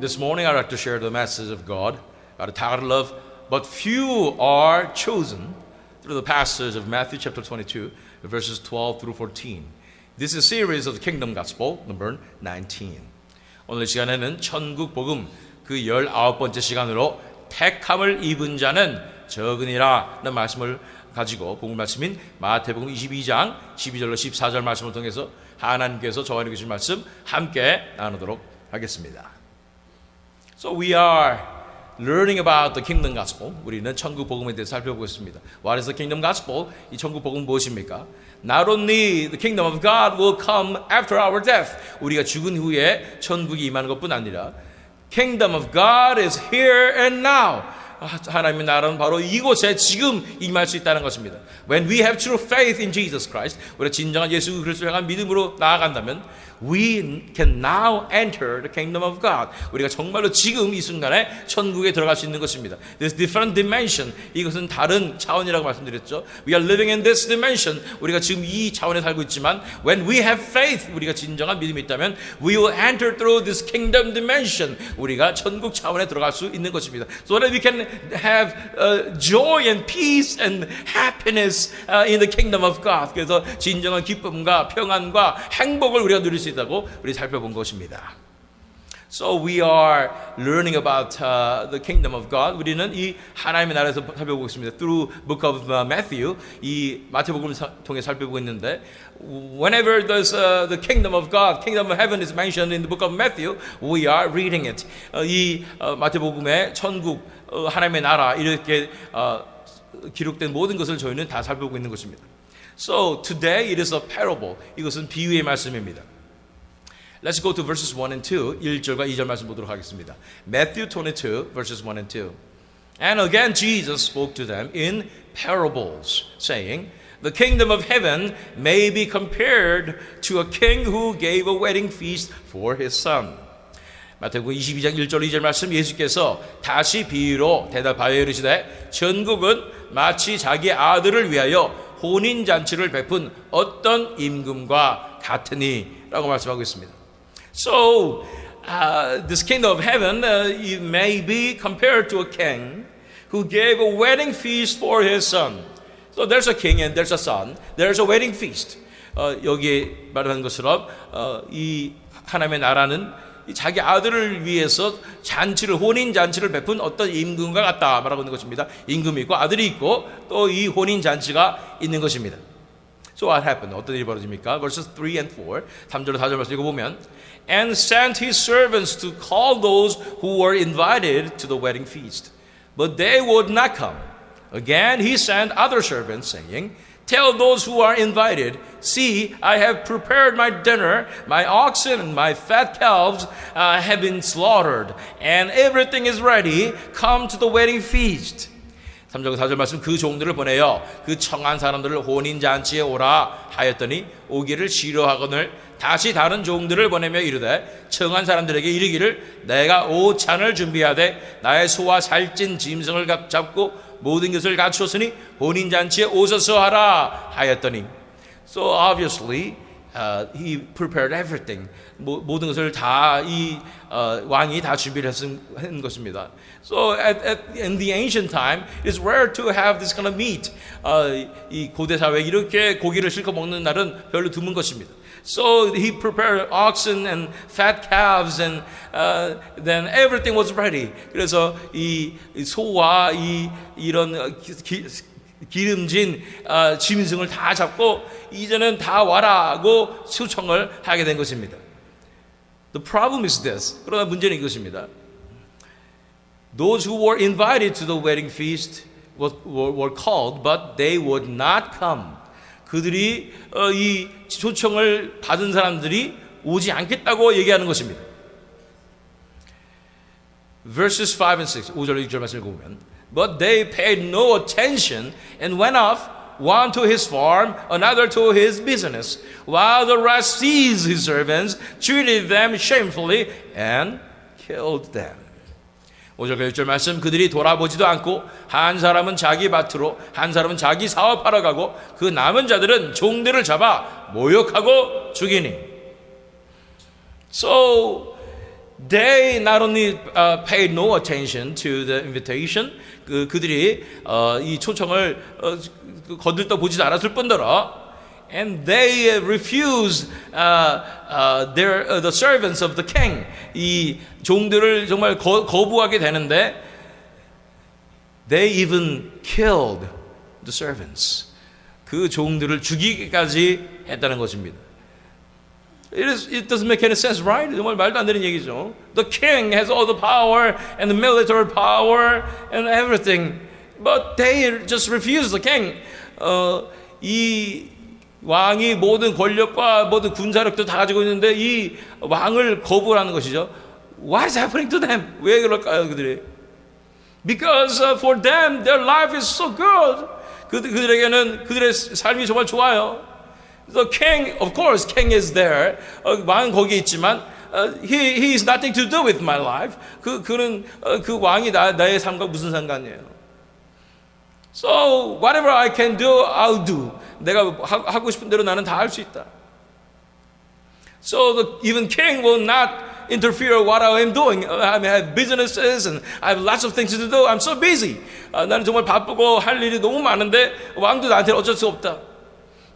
this morning I'd like to share the message of God, got a title of But Few Are Chosen, through the passage of Matthew chapter 22, verses 12 through 14. This is a series of the Kingdom Gospel, number 19. 오늘 시간에는 천국 복음 그 19번째 시간으로 택함을 입은 자는 적으니라는 말씀을 가지고 복음 말씀인 마태복음 22장 12절로 14절 말씀을 통해서 하나님께서 저와 주신 말씀 함께 나누도록 하겠습니다. So we are learning about the kingdom gospel. 우리는 천국 복음에 대해서 살펴보고 있습니다. What is the kingdom gospel? 이 천국 복음은 무엇입니까? Not only the kingdom of God will come after our death. 우리가 죽은 후에 천국이 임하는 것뿐 아니라 kingdom of God is here and now. 하나님의 나라는 바로 이곳에 지금 임할 수 있다는 것입니다. When we have true faith in Jesus Christ, 우리가 진정한 예수 그리스도를 향한 믿음으로 나아간다면 we can now enter the kingdom of God. 우리가 정말로 지금 이 순간에 천국에 들어갈 수 있는 것입니다. This different dimension, 이것은 다른 차원이라고 말씀드렸죠. We are living in this dimension. 우리가 지금 이 차원에 살고 있지만 when we have faith, 우리가 진정한 믿음이 있다면 we will enter through this kingdom dimension. 우리가 천국 차원에 들어갈 수 있는 것입니다. So that we can have joy and peace and happiness in the kingdom of God. 그래서 진정한 기쁨과 평안과 행복을 우리가 누릴 수 있다고 우리 살펴본 것입니다. So we are learning about the kingdom of God. 우리는 이 하나님의 나라에서 살펴보고 있습니다. Through book of Matthew, 이 마태복음을 통해 살펴보고 있는데, whenever there's the kingdom of God, kingdom of heaven is mentioned in the book of Matthew, we are reading it. 이 마태복음의 천국, 하나님의 나라 이렇게 기록된 모든 것을 저희는 다 살펴보고 있는 것입니다. So today it is a parable. 이것은 비유의 말씀입니다. Let's go to verses 1 and 2. 1절과 2절 말씀 보도록 하겠습니다. Matthew 22, verses 1 and 2. And again Jesus spoke to them in parables, saying, The kingdom of heaven may be compared to a king who gave a wedding feast for his son. 마태복음 22장 1절 2절 말씀 예수께서 다시 비유로 대답하여 이르시되 천국은 마치 자기 아들을 위하여 혼인잔치를 베푼 어떤 임금과 같으니 라고 말씀하고 있습니다. So, this kingdom of heaven it may be compared to a king who gave a wedding feast for his son. So there's a king and there's a son. There's a wedding feast. 여기에 말하는 것처럼 이 하나님의 나라는 자기 아들을 위해서 잔치를 혼인 잔치를 베푼 어떤 임금과 같다 말하고 있는 것입니다. 임금이 있고 아들이 있고 또 이 혼인 잔치가 있는 것입니다. So what happened? 어떤 일이 벌어집니까? Verses 3 and 4, 3절로 4절 말씀 읽어보면 And sent his servants to call those who were invited to the wedding feast, but they would not come. Again he sent other servants, saying, Tell those who are invited, See, I have prepared my dinner, my oxen and my fat calves have been slaughtered, and everything is ready. Come to the wedding feast. 3절 4절 말씀 그 종들을 보내어 그 청한 사람들을 혼인잔치에 오라 하였더니 오기를 싫어하거늘 다시 다른 종들을 보내며 이르되 청한 사람들에게 이르기를 내가 오찬을 준비하되 나의 소와 살찐 짐승을 잡고 모든 것을 갖추었으니 혼인잔치에 오소서 하라 하였더니 So obviously he prepared everything. 모든 것을 다 이 왕이 다 준비를 한 것입니다. So in the ancient time, it's rare to have this kind of meat. 이 고대 사회에 이렇게 고기를 실컷 먹는 날은 별로 드문 것입니다. So he prepared oxen and fat calves and then everything was ready. 그래서 이 소와 이런 기름진 짐승을 다 잡고 이제는 다 와라고 초청을 하게 된 것입니다. The problem is this. 그러나 문제는 이것입니다. Those who were invited to the wedding feast were called, but they would not come. 그들이 이 초청을 받은 사람들이 오지 않겠다고 얘기하는 것입니다. Verses 5 and 6, 5절 6절 말씀을 보면 But they paid no attention and went off, one to his farm, another to his business, while the rest seized his servants, treated them shamefully, and killed them. 5절 6절 말씀 그들이 돌아보지도 않고 한 사람은 자기 밭으로 한 사람은 자기 사업하러 가고 그 남은 자들은 종들을 잡아 모욕하고 죽이니. So they not only paid no attention to the invitation, 그들이 이 초청을 거들떠 보지도 않았을 뿐더러, and they refused the servants of the king. 이 종들을 정말 거부하게 되는데, they even killed the servants. 그 종들을 죽이기까지 했다는 것입니다. It doesn't make any sense, right? 정말 말도 안 되는 얘기죠. The king has all the power and the military power and everything, but they just refuse the king. 이 왕이 모든 권력과 모든 군사력도 다 가지고 있는데 이 왕을 거부하는 것이죠. What is happening to them? 왜 그럴까요, 그들이? Because for them, their life is so good. 그들에게는 그들의 삶이 정말 좋아요. The king, of course, king is there. 왕은 거기에 있지만, he has nothing to do with my life. 그 왕이 나의 삶과 무슨 상관이에요? So whatever I can do, I'll do. 내가 하고 싶은 대로 나는 다 할 수 있다. So even king will not interfere what I am doing. I have businesses and I have lots of things to do. I'm so busy. 나는 정말 바쁘고 할 일이 너무 많은데 왕도 나한테 어쩔 수 없다.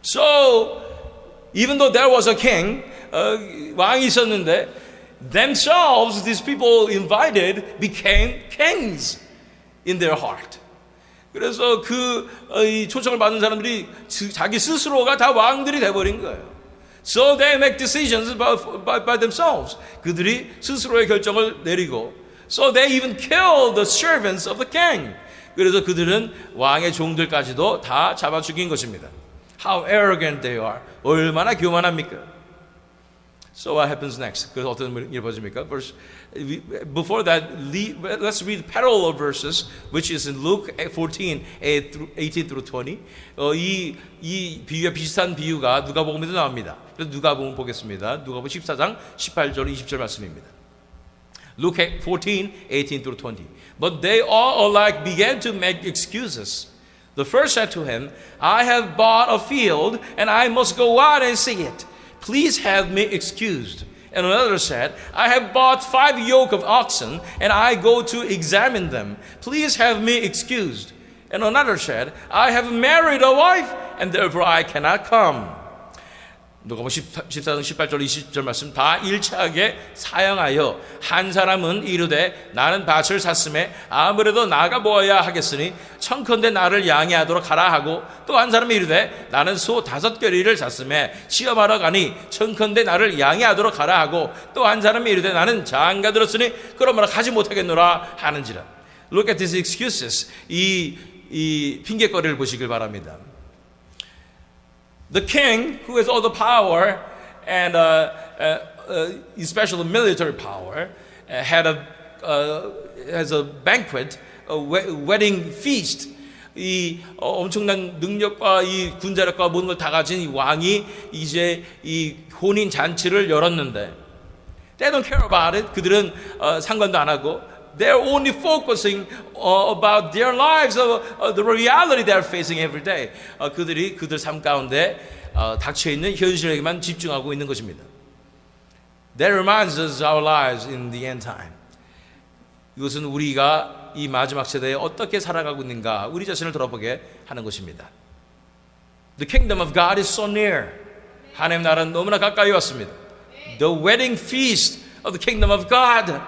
So even though there was a king, 왕이 있었는데, themselves, these people invited, became kings in their heart. 그래서 이 초청을 받은 사람들이 자기 스스로가 다 왕들이 돼버린 거예요. So they make decisions by themselves. 그들이 스스로의 결정을 내리고, so they even kill the servants of the king. 그래서 그들은 왕의 종들까지도 다 잡아 죽인 것입니다. How arrogant they are. 얼마나 교만합니까? So what happens next? 그래서 어떤 일이 벌어집니까? Before that, let's read parallel verses, which is in Luke 14, 18 through 20. 이 비유와 비슷한 비유가 누가복음에도 나옵니다. 그래서 누가복음 보겠습니다. 누가복음 14장 18절 20절 말씀입니다. Luke 14, 18 through 20. But they all alike began to make excuses. The first said to him, I have bought a field, and I must go out and see it. Please have me excused. And another said, I have bought 5 yoke of oxen, and I go to examine them. Please have me excused. And another said, I have married a wife, and therefore I cannot come. 누가복음 14장 18절 20절 말씀 다 일치하게 사용하여 한 사람은 이르되 나는 밭을 샀음에 아무래도 나가 보아야 하겠으니 청컨대 나를 양해하도록 하라 하고 또 한 사람이 이르되 나는 소 5겨리를 샀음에 시험하러 가니 청컨대 나를 양해하도록 하라 하고 또 한 사람이 이르되 나는 장가 들었으니 그러므로 가지 못하겠노라 하는지라. Look at these excuses. 이 핑계거리를 보시길 바랍니다. The king, who has all the power and especially military power, has a banquet, a wedding feast. 이 엄청난 능력과 이 군사력과 모든 걸 다 가진 이 왕이 이제 이 혼인 잔치를 열었는데, they don't care about it. 그들은 상관도 안 하고. They're only focusing about their lives, the reality they're facing every day. 그들이 그들 삶 가운데 닥쳐 있는 현실에게만 집중하고 있는 것입니다. That reminds us of our lives in the end time. 이것은 우리가 이 마지막 세대에 어떻게 살아가고 있는가 우리 자신을 돌아보게 하는 것입니다. The kingdom of God is so near. 하나님 나라는 너무나 가까이 왔습니다. The wedding feast of the kingdom of God.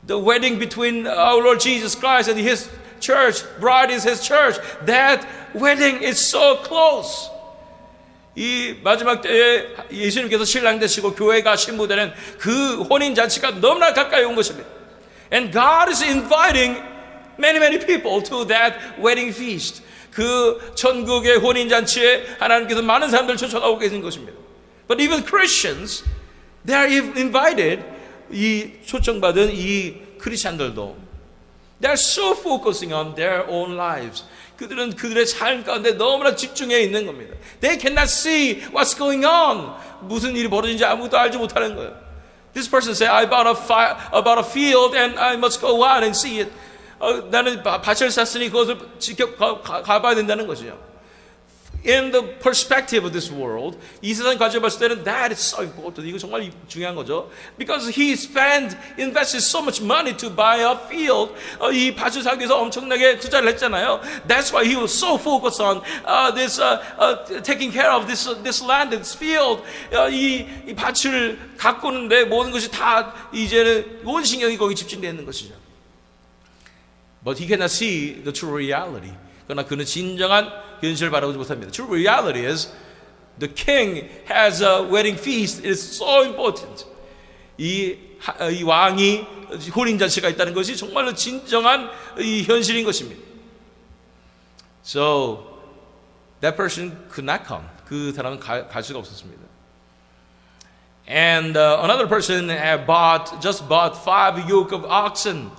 The wedding between our Lord Jesus Christ and His church, bride is His church. That wedding is so close. 이 마지막 때에 예수님께서 신랑 되시고 교회가 신부되는 그 혼인 잔치가 너무나 가까이 온 것입니다. And God is inviting many people to that wedding feast. 그 천국의 혼인 잔치에 하나님께서 많은 사람들을 초청하고 계신 것입니다. But even Christians, they are invited. 이 초청받은 이 크리스찬들도 they are so focusing on their own lives. 그들은 그들의 삶 가운데 너무나 집중해 있는 겁니다. They cannot see what's going on. 무슨 일이 벌어진지 아무도 알지 못하는 거예요. This person say, I bought a field and I must go out and see it. 나는 밭을 샀으니 그것을 직접 가봐야 된다는 것이죠. in the perspective of this world, 이 세상 가지고 봤을 때는 that is so important. 이거 정말 중요한 거죠. Because he invested so much money to buy a field. 이 밭을 사기 위해서 엄청나게 투자를 했잖아요. That's why he was so focused on taking care of this land, this field. 이 밭을 가꾸는데 모든 것이 다 이제는 온 신경이 거기 집중되어 있는 것이죠. But he cannot see the true reality. 그러나 그는 진정한 현실을 바라보지 못합니다. True reality is the king has a wedding feast. It is so important. 이 왕이 혼인 잔치가 있다는 것이 정말로 진정한 이 현실인 것입니다. So that person could not come. 그 사람은 갈 수가 없었습니다. And another person just bought 5 yoke of oxen.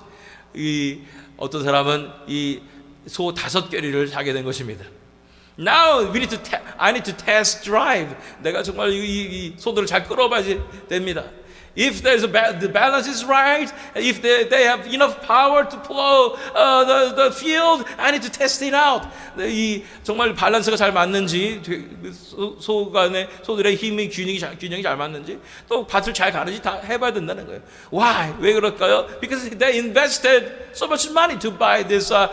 이 어떤 사람은 이 소 5겨리를 사게 된 것입니다. Now I need to test drive. 내가 정말 이 소들을 잘 끌어봐야 됩니다. If the balance is right, if they have enough power to plow the field, I need to test it out. 이 정말 밸런스가 잘 맞는지, 소들의 힘의 균형이 잘 맞는지, 또 밭을 잘 가는지 다 해봐야 된다는 거예요. Why? 왜 그럴까요? Because they invested so much money to buy this 5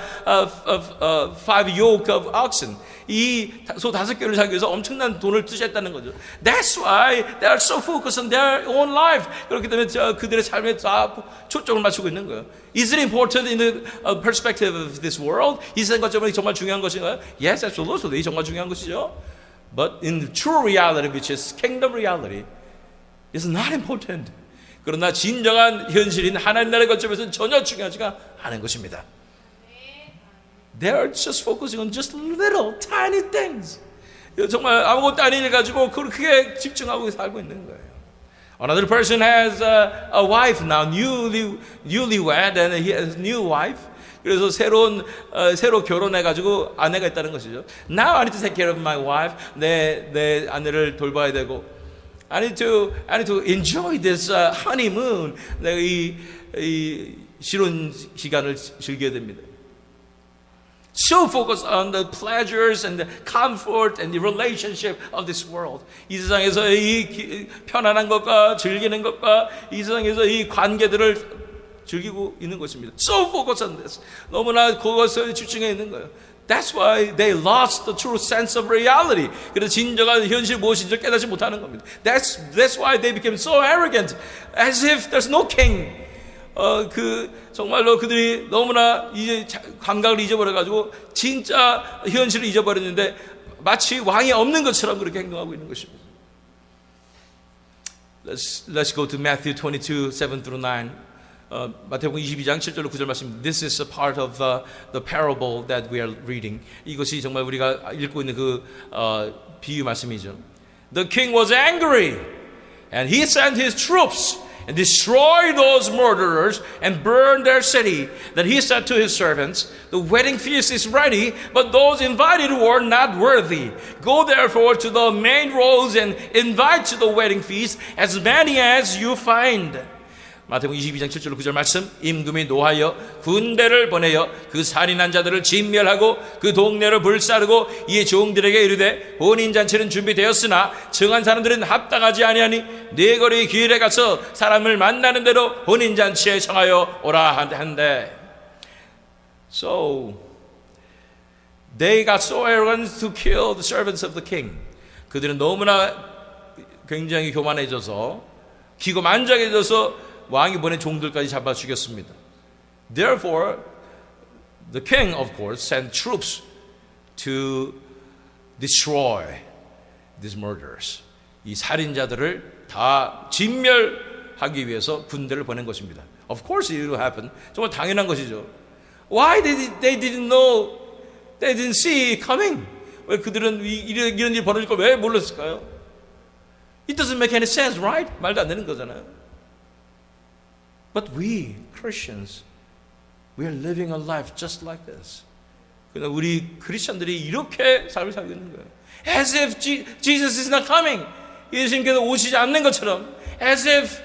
yoke of oxen. 이 소 5개를 사기 위해서 엄청난 돈을 투자했다는 거죠. That's why they are so focused on their own life. 그렇기 때문에 그들의 삶에 다 초점을 맞추고 있는 거예요. Is it important in the perspective of this world? 이 세상 관점이 정말 중요한 것인가요? Yes, absolutely. 정말 중요한 것이죠. But in the true reality, which is kingdom reality, it's not important. 그러나 진정한 현실인 하나님 나라의 관점에서는 전혀 중요하지가 않은 것입니다. They are just focusing on just little tiny things. 정말 아무것도 아닌 일 가지고 그렇게 집중하고 살고 있는 거예요. Another person has a wife now, newlywed, and he has new wife. 그래서 새로 결혼해가지고 아내가 있다는 것이죠. Now I need to take care of my wife. 내 아내를 돌봐야 되고, I need to enjoy this honeymoon. 내가 이 신혼 기간을 즐겨야 됩니다. So focused on the pleasures and the comfort and the relationship of this world. 이 세상에서 이 편안한 것과 즐기는 것과 이 세상에서 이 관계들을 즐기고 있는 것입니다. So focused on this. 너무나 그것에 집중해 있는 거예요. That's why they lost the true sense of reality. 그래서 진정한 현실 무엇인지 깨닫지 못하는 겁니다. That's why they became so arrogant, as if there's no king. 정말로 그들이 너무나 이제 감각을 잊어버려가지고 진짜 현실을 잊어버렸는데 마치 왕이 없는 것처럼 그렇게 행동하고 있는 것입니다. Let's go to Matthew 22, 7 through 9. 마태복음 22장 7절로 9절 말씀. This is a part of the parable that we are reading. 이것이 정말 우리가 읽고 있는 그 비유 말씀이죠. The king was angry, and he sent his troops and destroyed those murderers and burned their city. Then he said to his servants, the wedding feast is ready, but those invited were not worthy. Go therefore to the main roads and invite to the wedding feast as many as you find. 마태복음 22장 7절 9절 말씀. 임금이 노하여 군대를 보내어 그 살인한 자들을 진멸하고 그 동네를 불사르고 이에 종들에게 이르되 혼인잔치는 준비되었으나 정한 사람들은 합당하지 아니하니 네 거리 길에 가서 사람을 만나는 대로 혼인잔치에 청하여 오라 한대. So they got so arrogant to kill the servants of the king. 그들은 너무나 굉장히 교만해져서 기고만장해져서 왕이 보낸 종들까지 잡아 죽였습니다. Therefore, the king, of course, sent troops to destroy these murderers. 이 살인자들을 다 진멸하기 위해서 군대를 보낸 것입니다. Of course, it will happen. 정말 당연한 것이죠. Why they didn't know? They didn't see it coming. 왜 그들은 이런 일 벌어질 걸 왜 몰랐을까요? It doesn't make any sense, right? 말도 안 되는 거잖아요. But we, Christians, we are living a life just like this. 그러나 우리 크리스천들이 이렇게 삶을 살고 있는 거예요. As if Jesus is not coming. 예수님께서 오시지 않는 것처럼. As if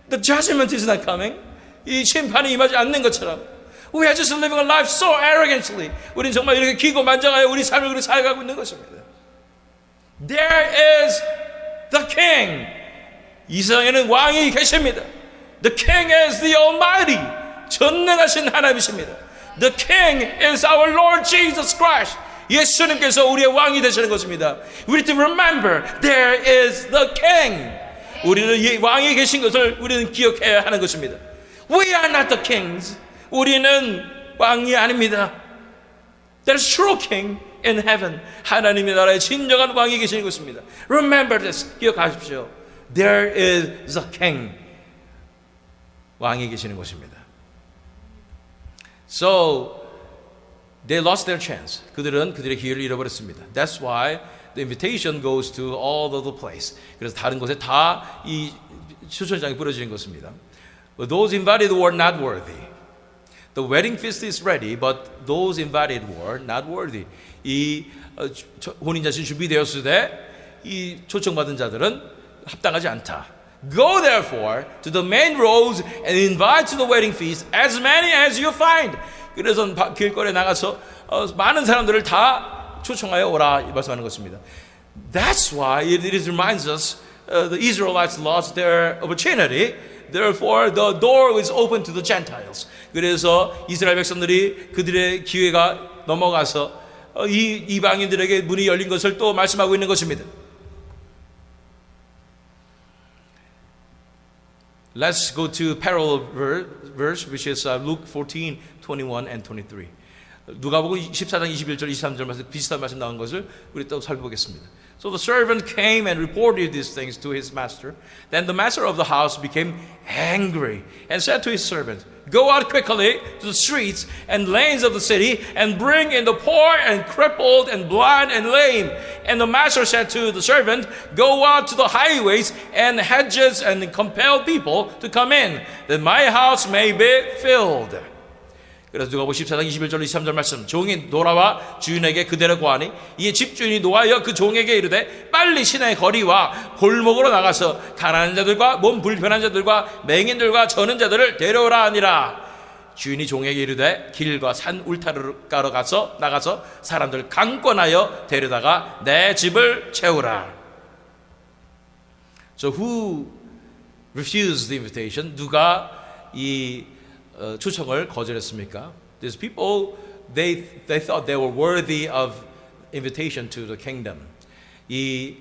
the judgment is not coming. 이 심판이 임하지 않는 것처럼. We are just living a life so arrogantly. 우리는 정말 이렇게 기고만장하여 우리 삶을 그렇게 살아가고 있는 것입니다. There is the king. 이 세상에는 왕이 계십니다. The king is the Almighty. 전능하신 하나님이십니다. The king is our Lord Jesus Christ. 예수님께서 우리의 왕이 되시는 것입니다. We need to remember there is the king. 우리는 왕이 계신 것을 우리는 기억해야 하는 것입니다. We are not the kings. 우리는 왕이 아닙니다. There's true king in heaven. 하나님의 나라에 진정한 왕이 계시는 것입니다. Remember this. 기억하십시오. There is a king. 왕이 계시는 것입니다. So they lost their chance. 그들은 그들의 기회를 잃어버렸습니다. That's why the invitation goes to all over the place. 그래서 다른 곳에 다 이 초청장이 뿌려지는 것입니다. But those invited were not worthy. The wedding feast is ready, but those invited were not worthy. 이 혼인잔치 준비되었을 때 이 초청받은 자들은 합당하지 않다. Go therefore to the main roads and invite to the wedding feast as many as you find. 그래서 길거리에 나가서 많은 사람들을 다 초청하여 오라 말씀하는 것입니다. That's why it reminds us the Israelites lost their opportunity. Therefore the door is open to the Gentiles. 그래서 이스라엘 백성들이 그들의 기회가 넘어가서 이 이방인들에게 문이 열린 것을 또 말씀하고 있는 것입니다. Let's go to parallel verse, which is Luke 14:21 and 23. 누가복음 14장 21절 23절 말씀 비슷한 말씀 나온 것을 우리 또 살펴보겠습니다. So the servant came and reported these things to his master. Then the master of the house became angry and said to his servant, Go out quickly to the streets and lanes of the city and bring in the poor and crippled and blind and lame. And the master said to the servant, Go out to the highways and hedges and compel people to come in, that my house may be filled. 그래서 누가복음 14장 21절 23절 말씀, 종이 돌아와 주인에게 그대로 고하니 이에 집주인이 노하여 그 종에게 이르되 빨리 시내의 거리와 골목으로 나가서 가난한 자들과 몸 불편한 자들과 맹인들과 저는 자들을 데려오라 하니라. 주인이 종에게 이르되 길과 산 울타리가로 나가서 사람들 강권하여 데려다가 내 집을 채우라. So who refused the invitation? 누가 이 초청을 거절했습니까? These people, they thought they were worthy of invitation to the kingdom. 이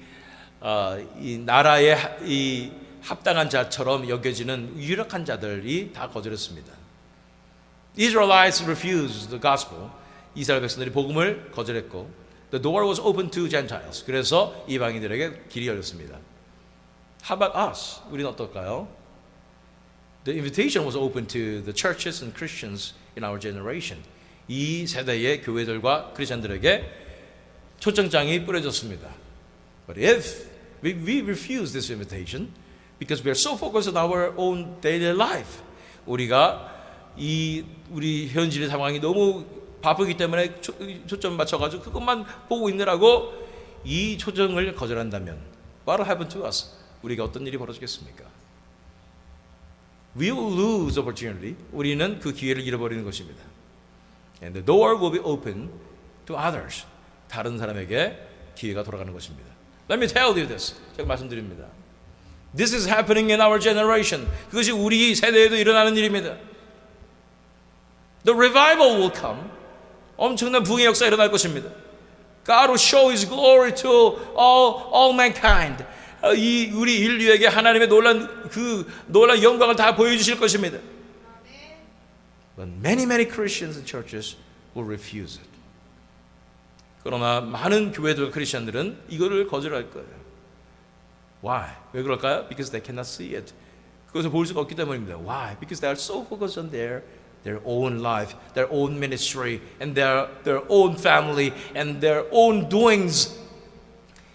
나라의 이 합당한 자처럼 여겨지는 유력한 자들이 다 거절했습니다. Israelites refused the gospel. 이스라엘 백성들이 복음을 거절했고, the door was open to Gentiles. 그래서 이방인들에게 길이 열렸습니다. How about us? 우리는 어떨까요? The invitation was open to the churches and Christians in our generation. 이 세대의 교회들과 크리스천들에게 초청장이 뿌려졌습니다. But if we refuse this invitation because we are so focused on our own daily life, 우리가 우리 현실의 상황이 너무 바쁘기 때문에 초점 맞춰가지고 그것만 보고 있느라고 이 초청을 거절한다면 what will happen to us? 우리가 어떤 일이 벌어지겠습니까? We will lose opportunity. 우리는 그 기회를 잃어버리는 것입니다. And the door will be open to others. 다른 사람에게 기회가 돌아가는 것입니다. Let me tell you this. 제가 말씀드립니다. This is happening in our generation. 그것이 우리 세대에도 일어나는 일입니다. The revival will come. 엄청난 부흥의 역사가 일어날 것입니다. God will show His glory to all mankind. 우리 인류에게 하나님의 놀란 영광을 다 보여주실 것입니다. But many Christians and churches will refuse it. 그러나 많은 교회들 크리스천들은 이거를 거절할 거예요. Why? 왜 그럴까요? Because they cannot see it. 그것을 볼 수가 없기 때문입니다. Why? Because they are so focused on their own life, their own ministry, and their own family, and their own doings.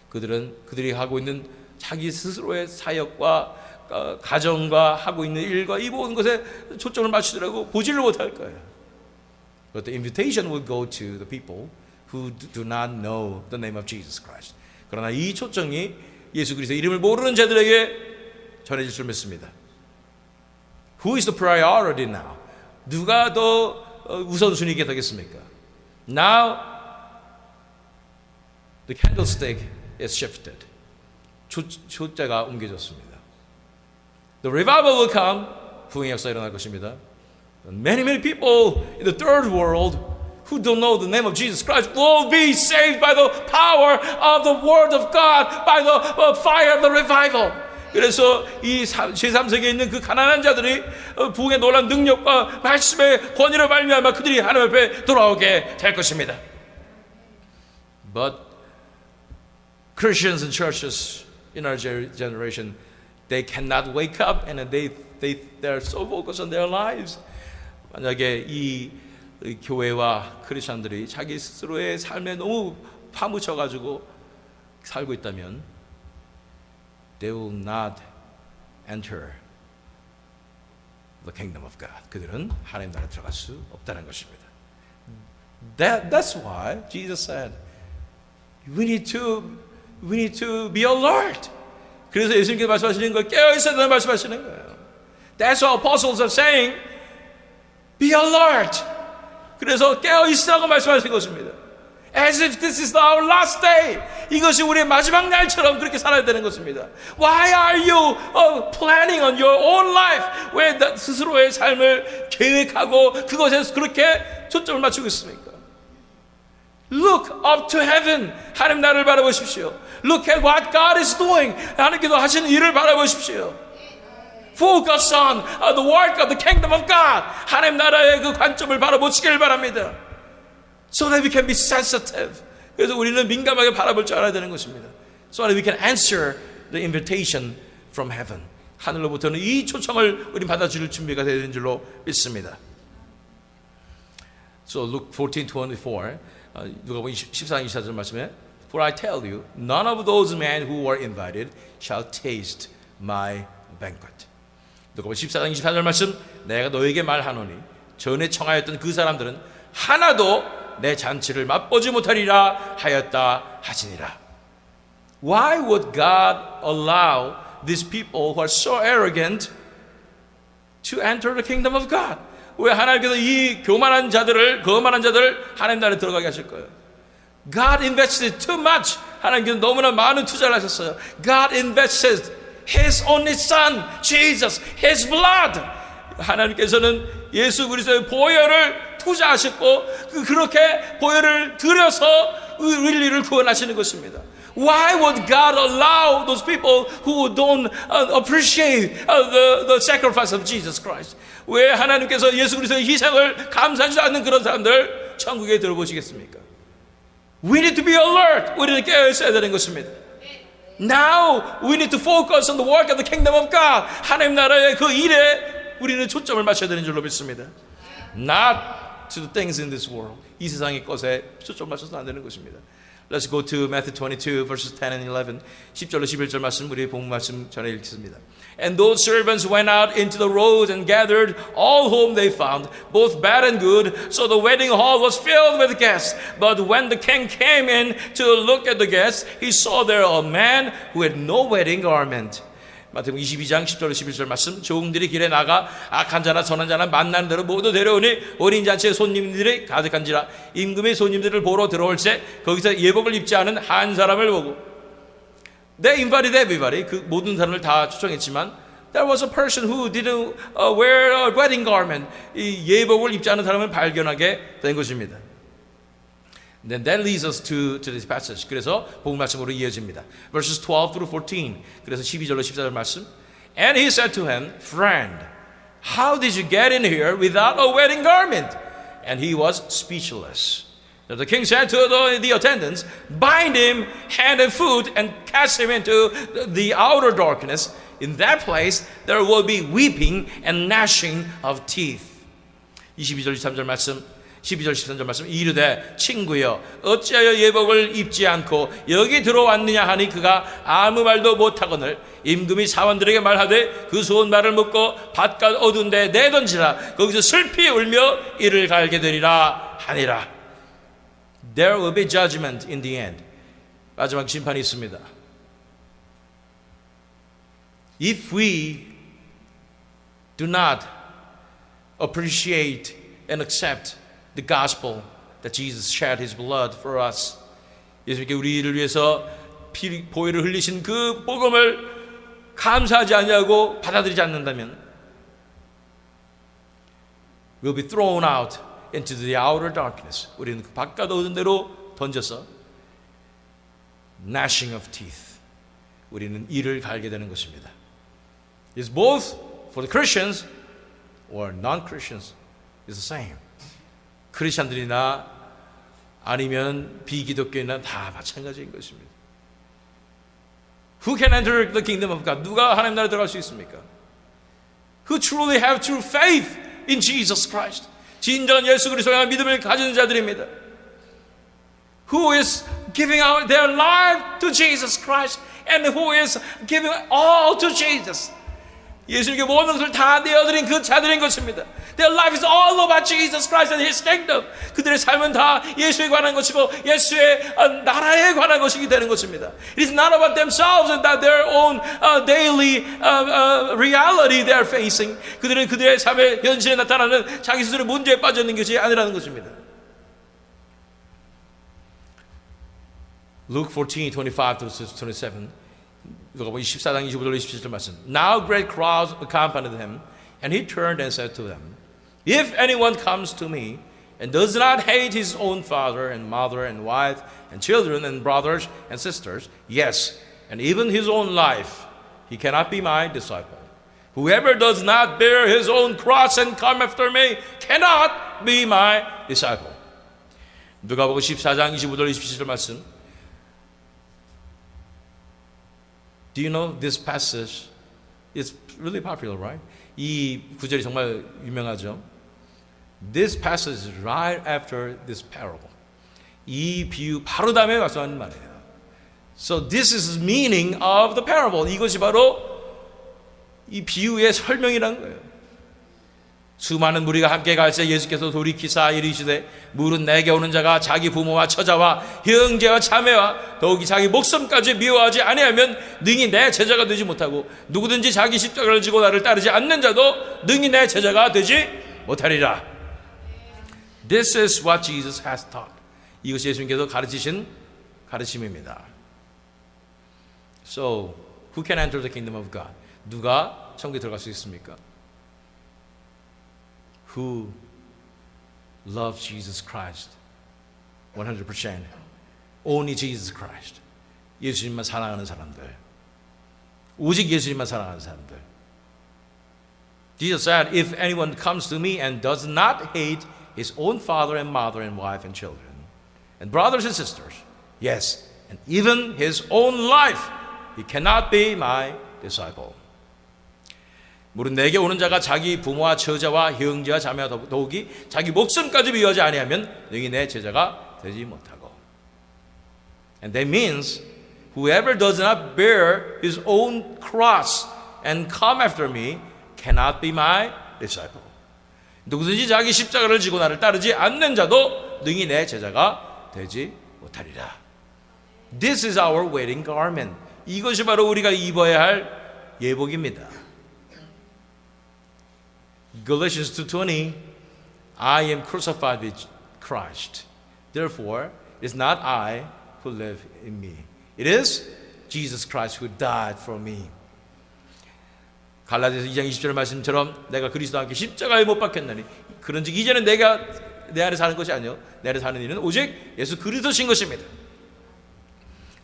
그들이 하고 있는 자기 스스로의 사역과 가정과 하고 있는 일과 이 모든 것에 초점을 맞추더라도 보지를 못할 거예요. But the invitation will go to the people who do not know the name of Jesus Christ. 그러나 이 초청이 예수 그리스도의 이름을 모르는 자들에게 전해질 줄 믿습니다. Who is the priority now? 누가 더 우선순위가 되겠습니까? Now the candlestick is shifted. 초자가 옮겨졌습니다. The revival will come. 부흥의 역사 일어날 것입니다. Many people in the third world who don't know the name of Jesus Christ will be saved by the power of the Word of God, by the fire of the revival. 그래서 이 제3세계에 있는 그 가난한 자들이 부흥의 놀라운 능력과 말씀의 권위를 발휘하며 그들이 하나님 앞에 돌아오게 될 것입니다. But Christians and churches in our generation, they cannot wake up and they're so focused on their lives. 만약에 이 교회와 크리스천들이 자기 스스로의 삶에 너무 파묻혀가지고 살고 있다면 they will not enter the kingdom of God. 그들은 하나님 나라에 들어갈 수 없다는 것입니다. That's why Jesus said, we need to be alert. 그래서 예수님께서 말씀하시는 걸 깨어 있어야 된다는 말씀하시는 거예요. That's what apostles are saying. Be alert. 그래서 깨어 있으라고 말씀하신 것입니다. As if this is our last day. 이것이 우리의 마지막 날처럼 그렇게 살아야 되는 것입니다. Why are you planning on your own life? 왜 스스로의 삶을 계획하고 그것에 그렇게 초점을 맞추고 있습니까? Look up to heaven. 하나님 나라를 바라보십시오. Look at what God is doing. 하나님께서 하시는 일을 바라보십시오. Focus on the work of the kingdom of God. 하나님 나라의 그 관점을 바라보시길 바랍니다. So that we can be sensitive. 그래서 우리는 민감하게 바라볼 줄 알아야 되는 것입니다. So that we can answer the invitation from heaven. 하늘로부터는 이 초청을 우리 받아줄 준비가 되는 줄로 믿습니다. So Luke 14:24 누가복음 14장 24절 말씀에 For I tell you, none of those men who were invited shall taste my banquet. 누가복음 14장 24절 말씀 내가 너에게 말하노니 전에 청하였던 그 사람들은 하나도 내 잔치를 맛보지 못하리라 하였다 하시니라. Why would God allow these people who are so arrogant to enter the kingdom of God? 왜 하나님께서 이 거만한 자들을 하나님 나라에 들어가게 하실 거예요? God invested too much. 하나님께서 너무나 많은 투자를 하셨어요. God invested His only Son, Jesus, His blood. 하나님께서는 예수 그리스도의 보혈을 투자하셨고 그렇게 보혈을 들여서 인류를 구원하시는 것입니다. Why would God allow those people who don't appreciate the sacrifice of Jesus Christ? 왜 하나님께서 예수 그리스도의 희생을 감사하지 않는 그런 사람들 천국에 들어보시겠습니까? We need to be alert. 우리는 깨어 있어야 되는 것입니다. Now we need to focus on the work of the kingdom of God. 하나님 나라의 그 일에 우리는 초점을 맞춰야 되는 줄로 믿습니다. Not to the things in this world. 이 세상의 것에 초점을 맞춰서는 안 되는 것입니다. Let's go to Matthew 22 verses 10 and 11. 10절로 11절 말씀 우리 본문 말씀 전해 읽겠습니다. And those servants went out into the roads and gathered all whom they found, both bad and good. So the wedding hall was filled with guests. But when the king came in to look at the guests, he saw there a man who had no wedding garment. 마태복음 22장 10절로 11절 말씀. 종들이 길에 나가 악한 자나 선한 자나 만나는 대로 모두 데려오니 어린 잔치에 손님들이 가득한지라. 임금의 손님들을 보러 들어올새 거기서 예복을 입지 않은 한 사람을 보고 They invited everybody. 그 모든 사람을 다 초청했지만 There was a person who didn't wear a wedding garment. 이 예복을 입지 않은 사람을 발견하게 된 것입니다. Then that leads us to this passage. 그래서 복음 말씀으로 이어집니다. Verses 12 through 14. 그래서 12절로 14절 말씀. And he said to him, Friend, how did you get in here without a wedding garment? And he was speechless. So the king said to the attendants, Bind him hand and foot and cast him into the outer darkness. In that place there will be weeping and gnashing of teeth. 22절 23절 말씀. 12절 13절 말씀. 이르되 친구여 어찌하여 예복을 입지 않고 여기 들어왔느냐 하니 그가 아무 말도 못하거늘 임금이 사원들에게 말하되 그 수원 말을 먹고 바깥 어두운 데 내던지라. 거기서 슬피 울며 이를 갈게 되리라 하니라. There will be judgment in the end. 마지막 심판이 있습니다. If we do not appreciate and accept the gospel that Jesus shed His blood for us, 예수님께 우리를 위해서 보혈을 흘리신 그 복음을 감사하지 않냐고 받아들이지 않는다면 will be thrown out into the outer darkness. 우리는 그 바깥 어두운 데로 던져서 gnashing of teeth. 우리는 이를 갈게 되는 것입니다. It's both for the Christians or non-Christians. It's the same. 크리스천들이나 아니면 비기독교인이나 다 마찬가지인 것입니다. Who can enter the kingdom of God? 누가 하나님 나라에 들어갈 수 있습니까? Who truly have true faith in Jesus Christ. 진정한 예수 그리스도에 대한 믿음을 가진 자들입니다. Who is giving out their life to Jesus Christ and who is giving all to Jesus. 예수님께 모든 것을 다 내어드린 그 자들인 것입니다. Their life is all about Jesus Christ and His kingdom. 그들의 삶은 다 예수에 관한 것이고 예수의 나라에 관한 것이기 되는 것입니다. It is not about themselves and that their own daily reality they are facing. 그들은 그들의 삶의 현실에 나타나는 자기 스스로의 문제에 빠져 있는 것이 아니라는 것입니다. Luke 14:25-27. 누가복음 14장 25절 27절 말씀. Now great crowds accompanied him, and he turned and said to them, If anyone comes to me and does not hate his own father and mother and wife and children and brothers and sisters, yes, and even his own life, he cannot be my disciple. Whoever does not bear his own cross and come after me cannot be my disciple. 누가복음 14장 25절 27절 말씀. Do you know this passage? It's really popular, right? 이 구절이 정말 유명하죠. This passage is right after this parable. 이 비유 바로 다음에 와서 하는 말이에요. So this is the meaning of the parable. 이것이 바로 이 비유의 설명이라는 거예요. 수많은 무리가 함께 갈 때 예수께서 돌이키사 이르시되 무릇 내게 오는 자가 자기 부모와 처자와 형제와 자매와 더욱이 자기 목숨까지 미워하지 아니하면 능히 내 제자가 되지 못하고 누구든지 자기 십자가를 지고 나를 따르지 않는 자도 능히 내 제자가 되지 못하리라. This is what Jesus has taught. 이것이 예수님께서 가르치신 가르침입니다. So, who can enter the kingdom of God? 누가 천국에 들어갈 수 있습니까? Who loves Jesus Christ 100%. Only Jesus Christ. 예수님만 사랑하는 사람들. 오직 예수님만 사랑하는 사람들. Jesus said, If anyone comes to me and does not hate his own father and mother and wife and children and brothers and sisters, yes, and even his own life, he cannot be my disciple. 무릇 내게 오는 자가 자기 부모와 처자와 형제와 자매와 더욱이 자기 목숨까지 미워하지 아니하면 능히 내 제자가 되지 못하고. And that means whoever does not bear his own cross and come after me cannot be my disciple. 누구든지 자기 십자가를 지고 나를 따르지 않는 자도 능히 내 제자가 되지 못하리라. This is our wedding garment. 이것이 바로 우리가 입어야 할 예복입니다. Galatians 2:20, I am crucified with Christ. Therefore, it is not I who live in me. It is Jesus Christ who died for me. 갈라디아서 2장 20절 말씀처럼 내가 그리스도와 함께 십자가에 못 박혔나니 그런즉 이제는 내가 내 안에 사는 것이 아니요 내 안에 사는 이는 오직 예수 그리스도신 것입니다.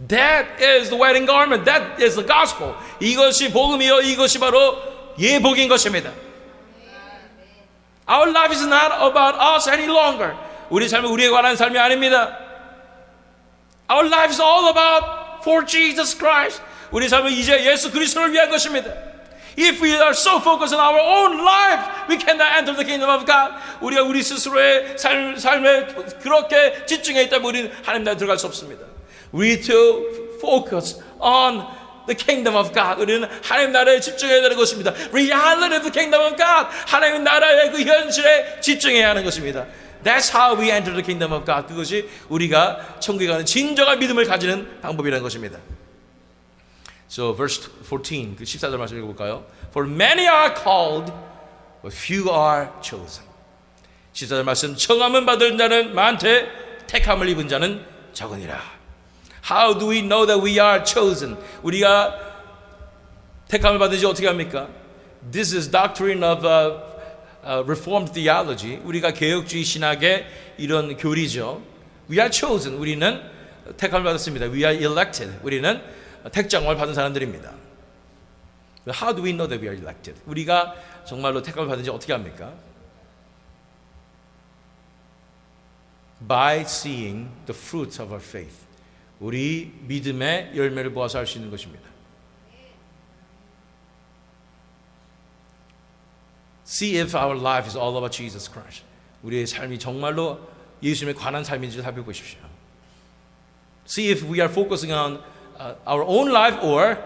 That is the wedding garment. That is the gospel. 이것이 복음이요 이것이 바로 예복인 것입니다. Our life is not about us any longer. 우리 삶은 우리에 관한 삶이 아닙니다. Our life is all about for Jesus Christ. 우리 삶은 이제 예수 그리스도를 위한 것입니다. If we are so focused on our own life, we cannot enter the kingdom of God. 우리가 우리 스스로의 삶에 그렇게 집중해 있다면 우리는 하나님 나라에 들어갈 수 없습니다. We need to focus on the kingdom of God. 우리는 하나님 나라에 집중해야 되는 것입니다. Reality of the kingdom of God. 하나님 나라의 그 현실에 집중해야 하는 것입니다. That's how we enter the kingdom of God. 그것이 우리가 천국에 가는 진정한 믿음을 가지는 방법이라는 것입니다. So verse 14, 그 14절 말씀 읽어볼까요? For many are called, but few are chosen. 14절 말씀, 청함은 받을 자는 많되 택함을 입은 자는 적으니라. How do we know that we are chosen? 우리가 택함을 받은지 어떻게 합니까? This is doctrine of Reformed theology. 우리가 개혁주의 신학의 이런 교리죠. We are chosen. 우리는 택함을 받았습니다. We are elected. 우리는 택정을 받은 사람들입니다. How do we know that we are elected? 우리가 정말로 택함을 받은지 어떻게 합니까? By seeing the fruits of our faith. 우리 믿음의 열매를 보아서 알 수 있는 것입니다. See if our life is all about Jesus Christ. 우리의 삶이 정말로 예수님에 관한 삶인지를 살펴보십시오. See if we are focusing on our own life or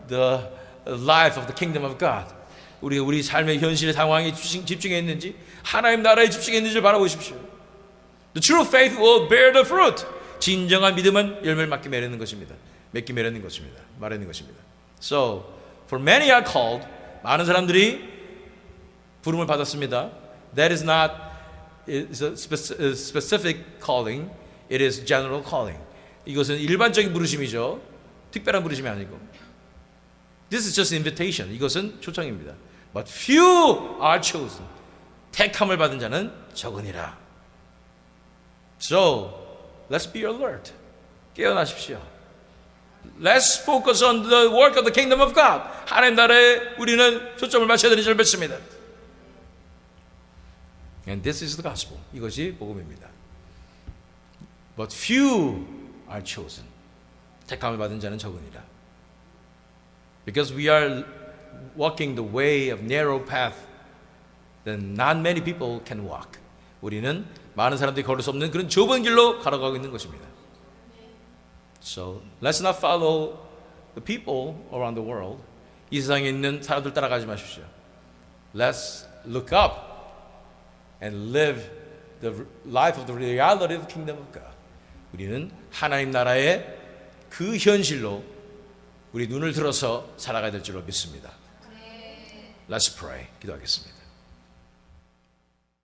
the life of the kingdom of God. 우리 삶의 현실의 상황에 집중해 있는지 하나님 나라에 집중해 있는지를 바라보십시오. The true faith will bear the fruit. 진정한 믿음은 열매를 맺게 마련하는 것입니다. 맺게 마련하는 것입니다. 마련하는 것입니다. So, for many are called. 많은 사람들이 부름을 받았습니다. That is not is a specific calling. It is general calling. 이것은 일반적인 부르심이죠. 특별한 부르심이 아니고. This is just invitation. 이것은 초청입니다. But few are chosen. 택함을 받은 자는 적으니라. So, let's be alert. 깨어나십시오. Let's focus on the work of the kingdom of God. 하나님 나라에 우리는 초점을 맞춰야 되는 줄 믿습니다. And this is the gospel. 이것이 복음입니다. But few are chosen. 택함을 받은 자는 적으니라. Because we are walking the way of narrow path, then not many people can walk. 우리는 많은 사람들이 걸을 수 없는 그런 좁은 길로 걸어가고 있는 것입니다. So let's not follow the people around the world. 이 세상에 있는 사람들 따라가지 마십시오. Let's look up and live the life of the reality of the kingdom of God. 우리는 하나님 나라의 그 현실로 우리 눈을 들어서 살아가야 될 줄로 믿습니다. Let's pray. 기도하겠습니다.